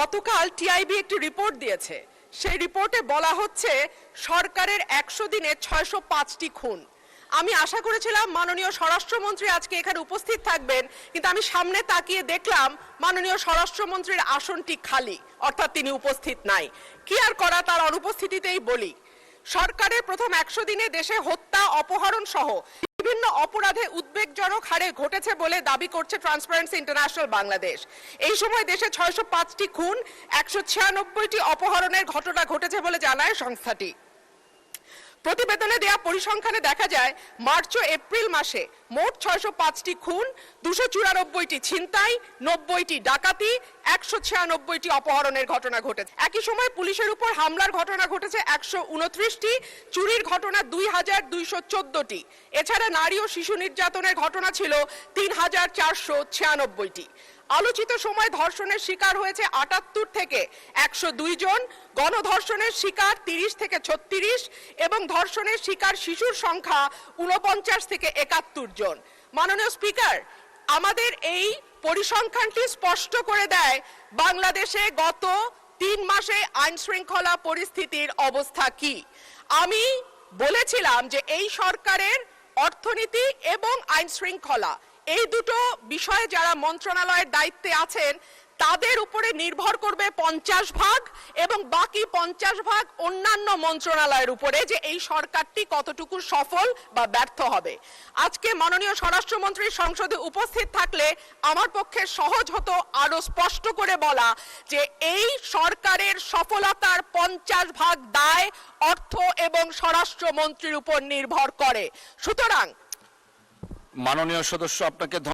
গতকাল টিআইবি একটি রিপোর্ট দিয়েছে। সেই রিপোর্টে বলা হচ্ছে সরকারের 100 দিনে 605টি খুন। আমি আশা করেছিলাম মাননীয় স্বরাষ্ট্রমন্ত্রী আজকে এখানে উপস্থিত থাকবেন, কিন্তু আমি সামনে তাকিয়ে দেখলাম মাননীয় স্বরাষ্ট্রমন্ত্রীর আসনটি খালি, অর্থাৎ তিনি উপস্থিত নাই। কি আর করা, তার অনুপস্থিতিতেই বলি। সরকারের প্রথম 100 দিনে দেশে হত্যা, অপহরণ সহ বিভিন্ন অপরাধে উদ্বেগজনক হারে ঘটেছে বলে দাবি করছে ট্রান্সপারেন্সি ইন্টারন্যাশনাল বাংলাদেশ। এই সময় দেশে 605টি খুন, 196টি অপহরণের ঘটনা ঘটেছে বলে জানায় সংস্থাটি। প্রতিবেদনে দেয়া পরিসংখ্যানে দেখা যায় মার্চ ও এপ্রিল মাসে মোট 605টি খুন, 294টি ছিনতাই, 90টি ডাকাতি, 196টি অপহরণের ঘটনা ঘটেছে। একই সময় পুলিশের উপর হামলার ঘটনা ঘটেছে 129টি, চুরির ঘটনা 2214টি। এছাড়া নারী ও শিশু নির্যাতনের ঘটনা ছিল 3496টি। আলোচিত সময় ধর্ষণের শিকার হয়েছে 78 থেকে 102 জন, গণধর্ষণের শিকার 30 থেকে 36 এবং ধর্ষণের শিকার শিশুর সংখ্যা 49 থেকে 71 জন। মাননীয় স্পিকার, আমাদের এই পরিসংখ্যানটি স্পষ্ট করে দেয় বাংলাদেশে গত 3 মাসে আইন শৃঙ্খলা পরিস্থিতির অবস্থা কি। আমি বলেছিলাম যে এই সরকারের অর্থনীতি এবং আইন শৃঙ্খলা এই দুটো বিষয়ে যারা মন্ত্রণালয়ের দায়িত্বে আছেন তাদের উপরে নির্ভর করবে 50 ভাগ এবং বাকি 50 ভাগ অন্যান্য মন্ত্রণালয়ের উপরে, যে এই সরকারটি কতটুকু সফল বা ব্যর্থ হবে। আজকে মাননীয় স্বরাষ্ট্রমন্ত্রী সংসদে উপস্থিত থাকলে আমার পক্ষে সহজ হতো আরো স্পষ্ট করে বলা যে এই সরকারের সফলতার 50 ভাগ দায় অর্থ এবং স্বরাষ্ট্রমন্ত্রীর উপর নির্ভর করে। সুতরাং মাননীয় সদস্য, আপনাকে